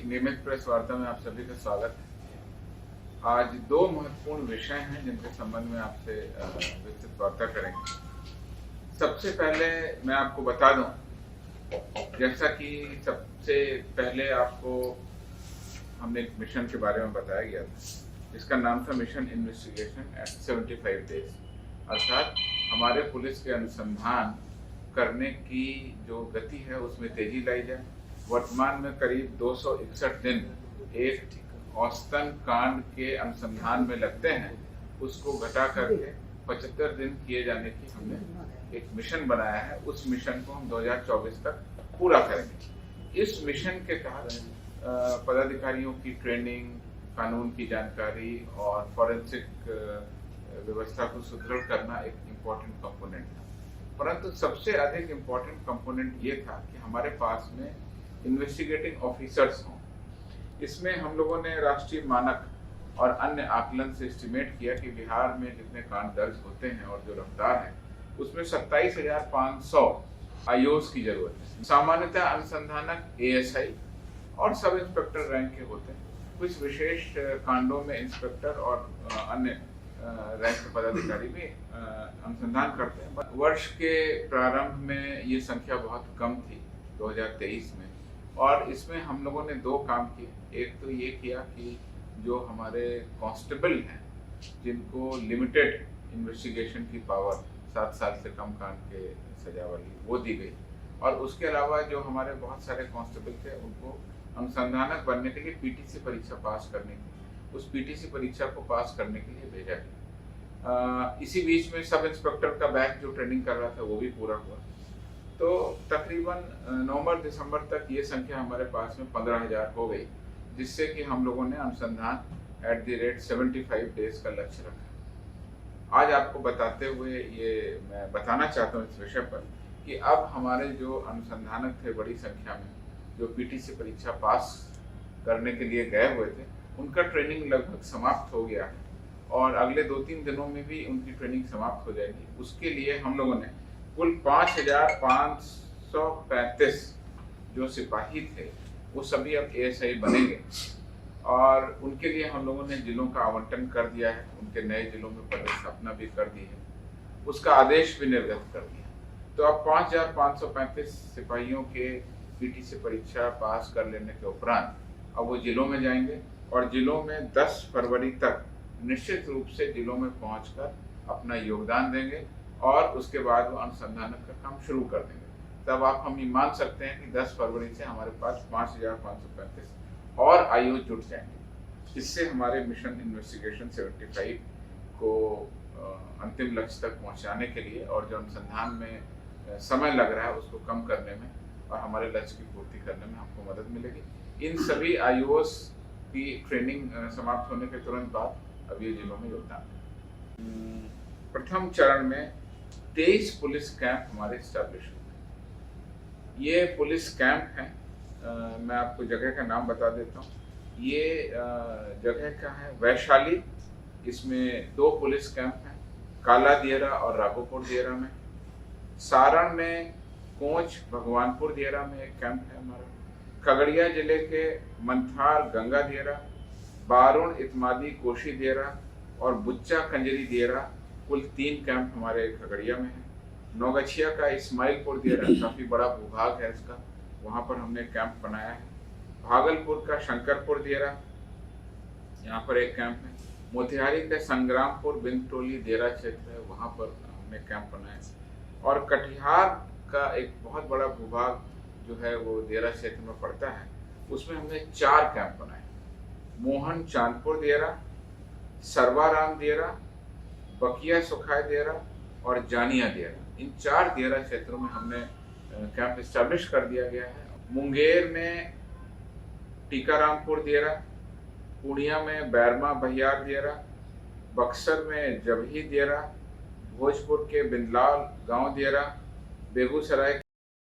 नियमित प्रेस वार्ता में आप सभी का स्वागत है। आज दो महत्वपूर्ण विषय हैं जिनके संबंध में आपसे विस्तृत वार्ता करेंगे। सबसे पहले मैं आपको बता दूं, जैसा कि सबसे पहले आपको हमने एक मिशन के बारे में बताया गया था, जिसका नाम था मिशन इन्वेस्टिगेशन एट 75 डेज, अर्थात हमारे पुलिस के अनुसंधान करने की जो गति है उसमें तेजी लाई जाए। वर्तमान में करीब 261 दिन एक औसतन कांड के अनुसंधान में लगते हैं, उसको घटा करके 75 दिन किए जाने की हमने एक मिशन बनाया है। उस मिशन को हम 2024 तक पूरा करेंगे। इस मिशन के तहत पदाधिकारियों की ट्रेनिंग, कानून की जानकारी और फॉरेंसिक व्यवस्था को सुदृढ़ करना एक इम्पोर्टेंट कंपोनेंट था, परंतु सबसे अधिक इम्पोर्टेंट कंपोनेंट ये था कि हमारे पास में इन्वेस्टिगेटिंग ऑफिसर्स हों। इसमें हम लोगों ने राष्ट्रीय मानक और अन्य आकलन से एस्टिमेट किया कि बिहार में जितने कांड दर्ज होते हैं और जो रफ्तार है उसमें 27,500 आईओएस की जरूरत है। सामान्यतः अनुसंधानक एएसआई और सब इंस्पेक्टर रैंक के होते हैं। कुछ विशेष कांडों में इंस्पेक्टर और अन्य रैंक के पदाधिकारी भी अनुसंधान करते हैं। वर्ष के प्रारंभ में ये संख्या बहुत कम थी 2023 में, और इसमें हम लोगों ने दो काम किए। एक तो ये किया कि जो हमारे कांस्टेबल हैं जिनको लिमिटेड इन्वेस्टिगेशन की पावर 7 साल से कम कांड के सजा वाली वो दी गई, और उसके अलावा जो हमारे बहुत सारे कांस्टेबल थे उनको अनुसंधानक बनने के लिए पीटीसी परीक्षा पास करने की, उस पीटीसी परीक्षा को पास करने के लिए भेजा गया। इसी बीच में सब इंस्पेक्टर का बैच जो ट्रेनिंग कर रहा था वो भी पूरा हुआ। तो तकरीबन नवंबर-दिसंबर तक ये संख्या हमारे पास में 15,000 हो गई, जिससे कि हम लोगों ने अनुसंधान @ 75 डेज का लक्ष्य रखा। आज आपको बताते हुए ये मैं बताना चाहता हूँ इस विषय पर कि अब हमारे जो अनुसंधानक थे बड़ी संख्या में, जो पीटीसी परीक्षा पास करने के लिए गए हुए थे, उनका ट्रेनिंग लगभग समाप्त हो गया है और अगले 2-3 दिनों में भी उनकी ट्रेनिंग समाप्त हो जाएगी। उसके लिए हम लोगों ने कुल 5,535 जो सिपाही थे वो सभी अब एएसआई बनेंगे, और उनके लिए हम लोगों ने जिलों का आवंटन कर दिया है। उनके नए जिलों में पदस्थापना भी कर दी है, उसका आदेश भी निर्गत कर दिया। तो अब 5,535 सिपाहियों के पीटीसी परीक्षा पास कर लेने के उपरांत अब वो जिलों में जाएंगे और जिलों में 10 फरवरी तक निश्चित रूप से जिलों में पहुंचकर अपना योगदान देंगे, और उसके बाद वो अनुसंधानक का काम शुरू कर देंगे। तब आप हम ये मान सकते हैं कि 10 फरवरी से हमारे पास 5,535 और आईओ जुट जाएंगे। इससे हमारे मिशन इन्वेस्टिगेशन 75 को अंतिम लक्ष्य तक पहुंचाने के लिए और जो अनुसंधान में समय लग रहा है उसको कम करने में और हमारे लक्ष्य की पूर्ति करने में हमको मदद मिलेगी। इन सभी आईओएस की ट्रेनिंग समाप्त होने के तुरंत बाद अब ये जिलों में योगदान। प्रथम चरण में 23 पुलिस कैंप हमारे स्टैब्लिश हुए। ये पुलिस कैंप हैं, मैं आपको जगह का नाम बता देता हूँ। ये जगह का है वैशाली, इसमें 2 पुलिस कैंप हैं, काला दियरा और राघोपुर दियरा में। सारण में कोंच भगवानपुर दियरा में एक कैंप है हमारा। खगड़िया जिले के मंथार गंगा दियरा, बारुण इतमादी कोशी दियरा और बुच्चा कंजरी दियरा, कुल 3 कैंप हमारे खगड़िया में है। नौगछिया का इस्माइलपुर दियरा काफी बड़ा भूभाग है इसका, वहां पर हमने कैंप बनाया है। भागलपुर का शंकरपुर दियरा, यहाँ पर एक कैंप है। मोतिहारी का संग्रामपुर बिंदटोली दियरा क्षेत्र है, वहां पर हमने कैंप बनाया है। और कटिहार का एक बहुत बड़ा भूभाग जो है वो दियरा क्षेत्र में पड़ता है, उसमें हमने 4 कैंप बनाए। मोहन चांदपुर दियरा, सर्वाराम दियरा, बकिया सुखाय दियरा और जानिया दियरा, इन 4 दियरा क्षेत्रों में हमने कैंप स्टैब्लिश कर दिया गया है। मुंगेर में टीकारामपुर दियरा, पूर्णिया में बैरमा बहियार दियरा, बक्सर में जबही दियरा, भोजपुर के बिंदलाल गांव दियरा, बेगूसराय